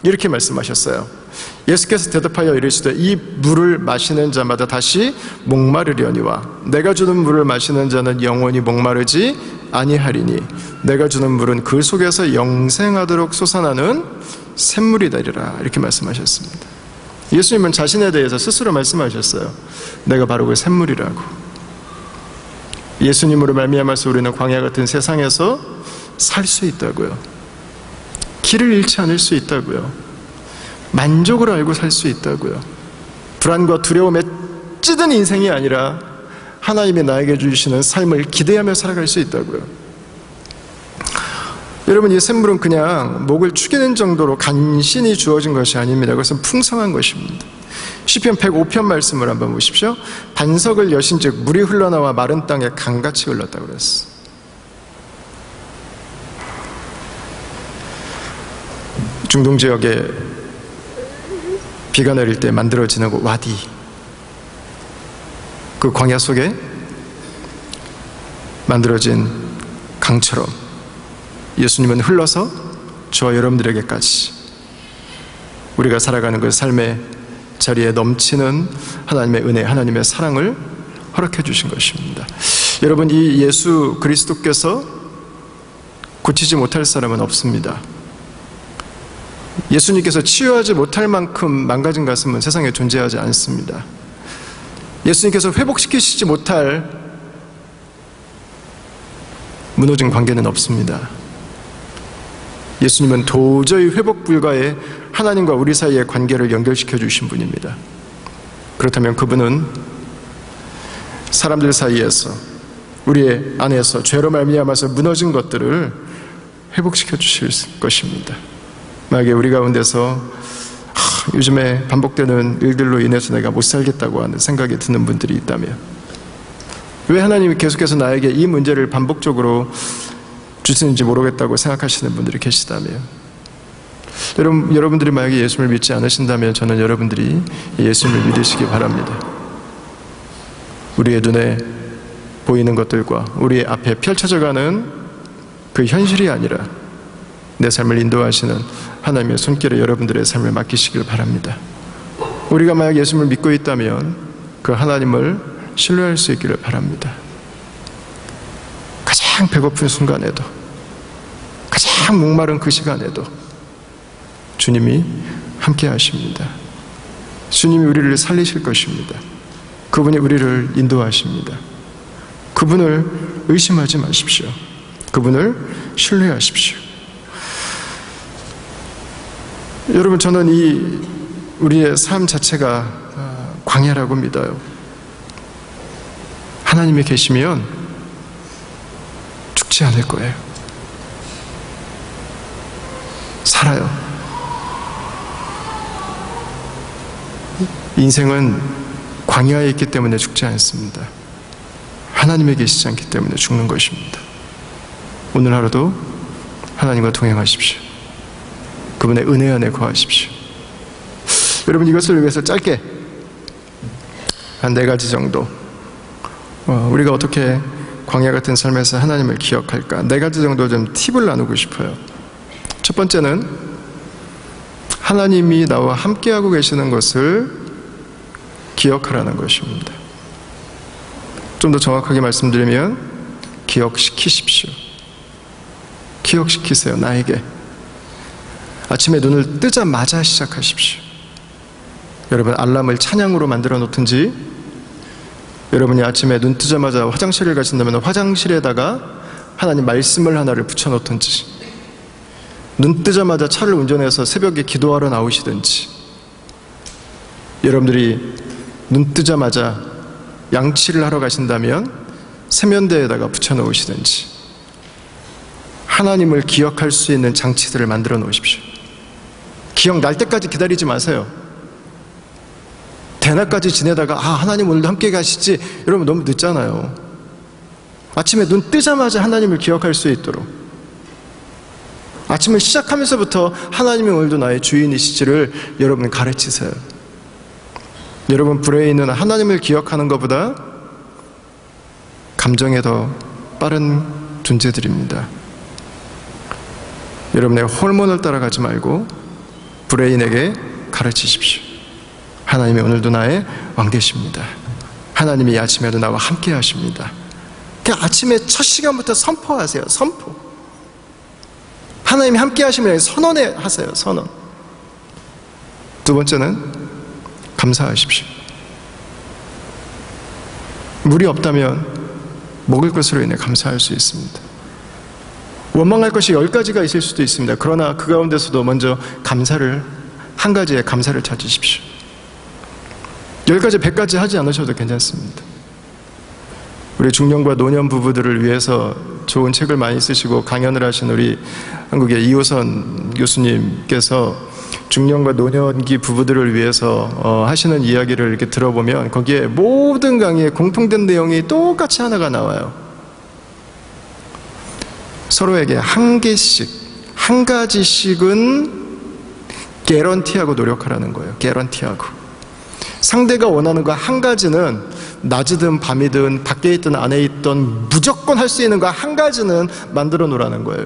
이렇게 말씀하셨어요. 예수께서 대답하여 이르시되 이 물을 마시는 자마다 다시 목마르려니와 내가 주는 물을 마시는 자는 영원히 목마르지 아니하리니 내가 주는 물은 그 속에서 영생하도록 솟아나는 샘물이 되리라. 이렇게 말씀하셨습니다. 예수님은 자신에 대해서 스스로 말씀하셨어요. 내가 바로 그 샘물이라고. 예수님으로 말미암아서 우리는 광야 같은 세상에서 살 수 있다고요. 길을 잃지 않을 수 있다고요. 만족을 알고 살 수 있다고요. 불안과 두려움에 찌든 인생이 아니라 하나님이 나에게 주시는 삶을 기대하며 살아갈 수 있다고요. 여러분, 이 샘물은 그냥 목을 축이는 정도로 간신히 주어진 것이 아닙니다. 그것은 풍성한 것입니다. 시편 105편 말씀을 한번 보십시오. 반석을 여신즉 물이 흘러나와 마른 땅에 강같이 흘렀다고 그랬어. 중동 지역에 비가 내릴 때 만들어지는 와디, 그 광야 속에 만들어진 강처럼 예수님은 흘러서 저와 여러분들에게까지 우리가 살아가는 그 삶의 자리에 넘치는 하나님의 은혜, 하나님의 사랑을 허락해 주신 것입니다. 여러분, 이 예수 그리스도께서 고치지 못할 사람은 없습니다. 예수님께서 치유하지 못할 만큼 망가진 가슴은 세상에 존재하지 않습니다. 예수님께서 회복시키시지 못할 무너진 관계는 없습니다. 예수님은 도저히 회복 불가의 하나님과 우리 사이의 관계를 연결시켜 주신 분입니다. 그렇다면 그분은 사람들 사이에서, 우리의 안에서 죄로 말미암아서 무너진 것들을 회복시켜 주실 것입니다. 만약에 우리 가운데서 요즘에 반복되는 일들로 인해서 내가 못 살겠다고 하는 생각이 드는 분들이 있다면, 왜 하나님이 계속해서 나에게 이 문제를 반복적으로 주시는지 모르겠다고 생각하시는 분들이 계시다면, 여러분들이 만약에 예수님을 믿지 않으신다면 저는 여러분들이 예수님을 믿으시기 바랍니다. 우리의 눈에 보이는 것들과 우리 앞에 펼쳐져가는 그 현실이 아니라 내 삶을 인도하시는 하나님의 손길에 여러분들의 삶을 맡기시길 바랍니다. 우리가 만약 예수님을 믿고 있다면 그 하나님을 신뢰할 수 있기를 바랍니다. 가장 배고픈 순간에도, 가장 목마른 그 시간에도 주님이 함께 하십니다. 주님이 우리를 살리실 것입니다. 그분이 우리를 인도하십니다. 그분을 의심하지 마십시오. 그분을 신뢰하십시오. 여러분, 저는 우리의 삶 자체가 광야라고 믿어요. 하나님이 계시면 죽지 않을 거예요. 살아요. 인생은 광야에 있기 때문에 죽지 않습니다. 하나님이 계시지 않기 때문에 죽는 것입니다. 오늘 하루도 하나님과 동행하십시오. 그분의 은혜 안에 거하십시오. 여러분, 이것을 위해서 짧게 한 4가지 정도, 우리가 어떻게 광야 같은 삶에서 하나님을 기억할까, 4가지 정도 좀 팁을 나누고 싶어요. 첫 번째는 하나님이 나와 함께하고 계시는 것을 기억하라는 것입니다. 좀 더 정확하게 말씀드리면 기억시키십시오. 기억시키세요. 나에게. 아침에 눈을 뜨자마자 시작하십시오. 여러분, 알람을 찬양으로 만들어 놓든지, 여러분이 아침에 눈 뜨자마자 화장실을 가신다면 화장실에다가 하나님 말씀을 하나를 붙여 놓든지, 눈 뜨자마자 차를 운전해서 새벽에 기도하러 나오시든지, 여러분들이 눈 뜨자마자 양치를 하러 가신다면 세면대에다가 붙여 놓으시든지, 하나님을 기억할 수 있는 장치들을 만들어 놓으십시오. 기억날 때까지 기다리지 마세요. 대낮까지 지내다가 하나님 오늘도 함께 가시지, 여러분 너무 늦잖아요. 아침에 눈 뜨자마자 하나님을 기억할 수 있도록, 아침을 시작하면서부터 하나님이 오늘도 나의 주인이시지를 여러분 가르치세요. 여러분, 브레인은 하나님을 기억하는 것보다 감정에 더 빠른 존재들입니다. 여러분의 호르몬을 따라가지 말고 브레인에게 가르치십시오. 하나님이 오늘도 나의 왕 되십니다. 하나님이 이 아침에도 나와 함께 하십니다. 그냥 아침에 첫 시간부터 선포하세요. 선포. 하나님이 함께 하시면 선언해 하세요. 선언. 두 번째는 감사하십시오. 물이 없다면 먹을 것으로 인해 감사할 수 있습니다. 원망할 것이 10가지가 있을 수도 있습니다. 그러나 그 가운데서도 먼저 감사를, 한 가지에 감사를 찾으십시오. 10가지, 100가지 하지 않으셔도 괜찮습니다. 우리 중년과 노년 부부들을 위해서 좋은 책을 많이 쓰시고 강연을 하신 우리 한국의 이호선 교수님께서 중년과 노년기 부부들을 위해서 하시는 이야기를 이렇게 들어보면 거기에 모든 강의에 공통된 내용이 똑같이 하나가 나와요. 서로에게 한 개씩, 한 가지씩은 개런티하고 노력하라는 거예요. 개런티하고. 상대가 원하는 거 한 가지는 낮이든 밤이든 밖에 있든 안에 있든 무조건 할 수 있는 거 한 가지는 만들어 놓으라는 거예요.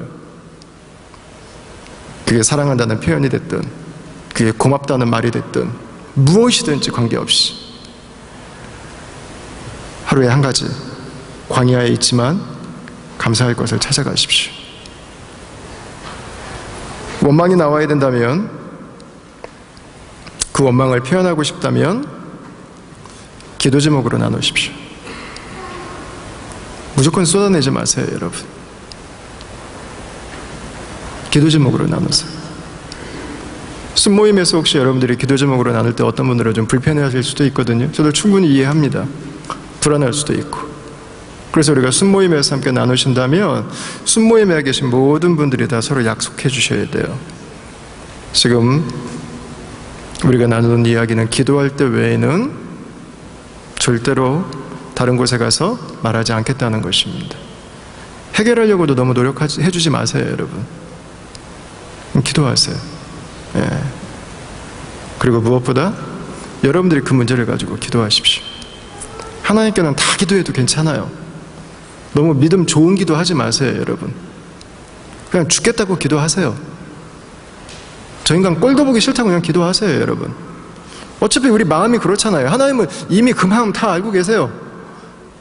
그게 사랑한다는 표현이 됐든, 그게 고맙다는 말이 됐든, 무엇이든지 관계없이 하루에 한 가지, 광야에 있지만 감사할 것을 찾아가십시오. 원망이 나와야 된다면, 그 원망을 표현하고 싶다면 기도 제목으로 나누십시오. 무조건 쏟아내지 마세요, 여러분. 기도 제목으로 나누세요. 순모임에서 혹시 여러분들이 기도 제목으로 나눌 때 어떤 분들은 좀 불편해하실 수도 있거든요. 저도 충분히 이해합니다. 불안할 수도 있고. 그래서 우리가 순모임에서 함께 나누신다면 순모임에 계신 모든 분들이 다 서로 약속해 주셔야 돼요. 지금 우리가 나누는 이야기는 기도할 때 외에는 절대로 다른 곳에 가서 말하지 않겠다는 것입니다. 해결하려고도 너무 노력해주지 마세요, 여러분. 기도하세요. 예. 그리고 무엇보다 여러분들이 그 문제를 가지고 기도하십시오. 하나님께는 다 기도해도 괜찮아요. 너무 믿음 좋은 기도하지 마세요, 여러분. 그냥 죽겠다고 기도하세요. 저 인간 꼴도 보기 싫다고 그냥 기도하세요, 여러분. 어차피 우리 마음이 그렇잖아요. 하나님은 이미 그 마음 다 알고 계세요.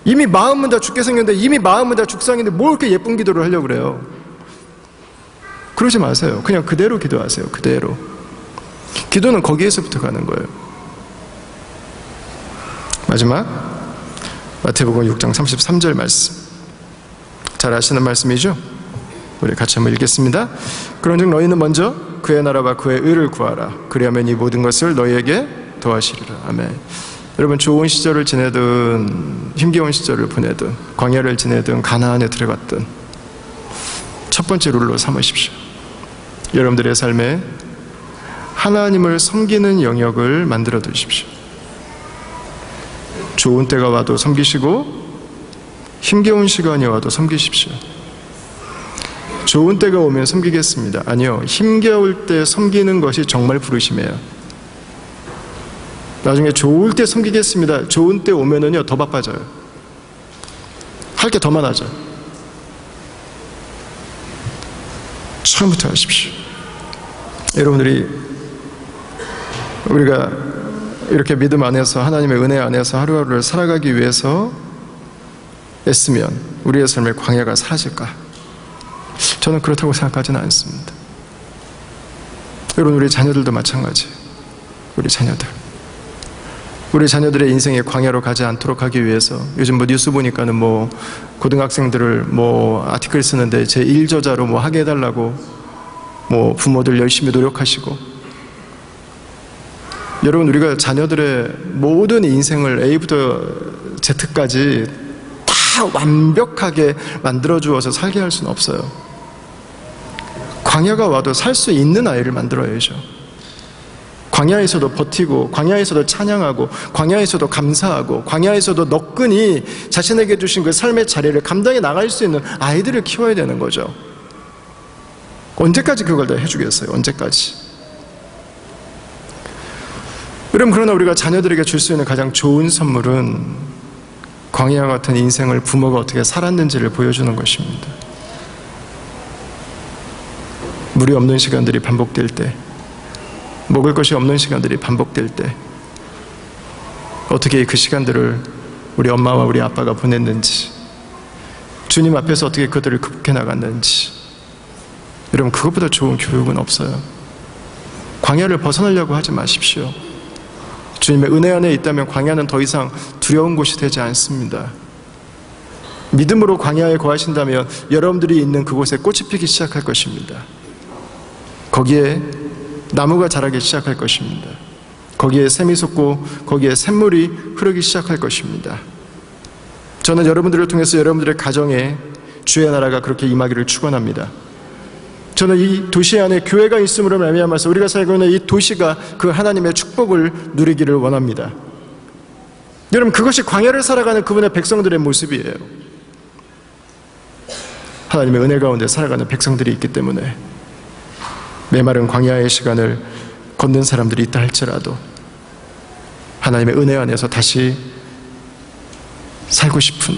이미 마음은 다 죽게 생겼는데, 이미 마음은 다 죽상인데 뭘 이렇게 예쁜 기도를 하려고 그래요. 그러지 마세요. 그냥 그대로 기도하세요. 그대로. 기도는 거기에서부터 가는 거예요. 마지막 마태복음 6장 33절 말씀, 잘 아시는 말씀이죠? 우리 같이 한번 읽겠습니다. 그런즉 너희는 먼저 그의 나라와 그의 의를 구하라. 그리하면 이 모든 것을 너희에게 더하시리라. 아멘. 여러분, 좋은 시절을 지내든 힘겨운 시절을 보내든 광야를 지내든 가나안에 들어갔든 첫 번째 룰로 삼으십시오. 여러분들의 삶에 하나님을 섬기는 영역을 만들어 두십시오. 좋은 때가 와도 섬기시고 힘겨운 시간이 와도 섬기십시오. 좋은 때가 오면 섬기겠습니다. 아니요, 힘겨울 때 섬기는 것이 정말 부르심이에요. 나중에 좋을 때 섬기겠습니다. 좋은 때 오면은요, 더 바빠져요. 할 게 더 많아져요. 처음부터 하십시오. 여러분들이 우리가 이렇게 믿음 안에서 하나님의 은혜 안에서 하루하루를 살아가기 위해서 애쓰면 우리의 삶의 광야가 사라질까? 저는 그렇다고 생각하지는 않습니다. 여러분, 우리 자녀들도 마찬가지예요. 우리 자녀들의 인생의 광야로 가지 않도록 하기 위해서 요즘 뉴스 보니까는 고등학생들을 아티클 쓰는데 제 1저자로 하게 해달라고 부모들 열심히 노력하시고, 여러분, 우리가 자녀들의 모든 인생을 A부터 Z까지 다 완벽하게 만들어 주어서 살게 할 수는 없어요. 광야가 와도 살 수 있는 아이를 만들어야죠. 광야에서도 버티고, 광야에서도 찬양하고, 광야에서도 감사하고, 광야에서도 너끈히 자신에게 주신 그 삶의 자리를 감당해 나갈 수 있는 아이들을 키워야 되는 거죠. 언제까지 그걸 다 해주겠어요? 언제까지? 여러분, 그러나 우리가 자녀들에게 줄 수 있는 가장 좋은 선물은 광야 같은 인생을 부모가 어떻게 살았는지를 보여주는 것입니다. 물이 없는 시간들이 반복될 때, 먹을 것이 없는 시간들이 반복될 때 어떻게 그 시간들을 우리 엄마와 우리 아빠가 보냈는지, 주님 앞에서 어떻게 그들을 극복해 나갔는지, 여러분, 그것보다 좋은 교육은 없어요. 광야를 벗어나려고 하지 마십시오. 주님의 은혜 안에 있다면 광야는 더 이상 두려운 곳이 되지 않습니다. 믿음으로 광야에 거하신다면 여러분들이 있는 그곳에 꽃이 피기 시작할 것입니다. 거기에 나무가 자라기 시작할 것입니다. 거기에 샘이 솟고 거기에 샘물이 흐르기 시작할 것입니다. 저는 여러분들을 통해서 여러분들의 가정에 주의 나라가 그렇게 임하기를 축원합니다. 저는 이 도시 안에 교회가 있음으로 말미암아서 우리가 살고 있는 이 도시가 그 하나님의 축복을 누리기를 원합니다. 여러분, 그것이 광야를 살아가는 그분의 백성들의 모습이에요. 하나님의 은혜 가운데 살아가는 백성들이 있기 때문에 메마른 광야의 시간을 걷는 사람들이 있다 할지라도 하나님의 은혜 안에서 다시 살고 싶은,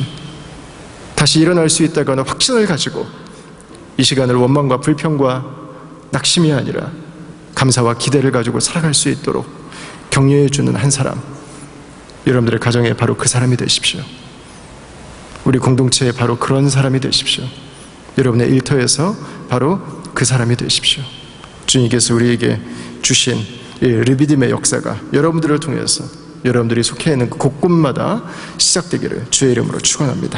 다시 일어날 수 있다고 하는 확신을 가지고 이 시간을 원망과 불평과 낙심이 아니라 감사와 기대를 가지고 살아갈 수 있도록 격려해 주는 한 사람, 여러분들의 가정에 바로 그 사람이 되십시오. 우리 공동체에 바로 그런 사람이 되십시오. 여러분의 일터에서 바로 그 사람이 되십시오. 주님께서 우리에게 주신 이 르비딤의 역사가 여러분들을 통해서 여러분들이 속해 있는 그 곳곳마다 시작되기를 주의 이름으로 축원합니다.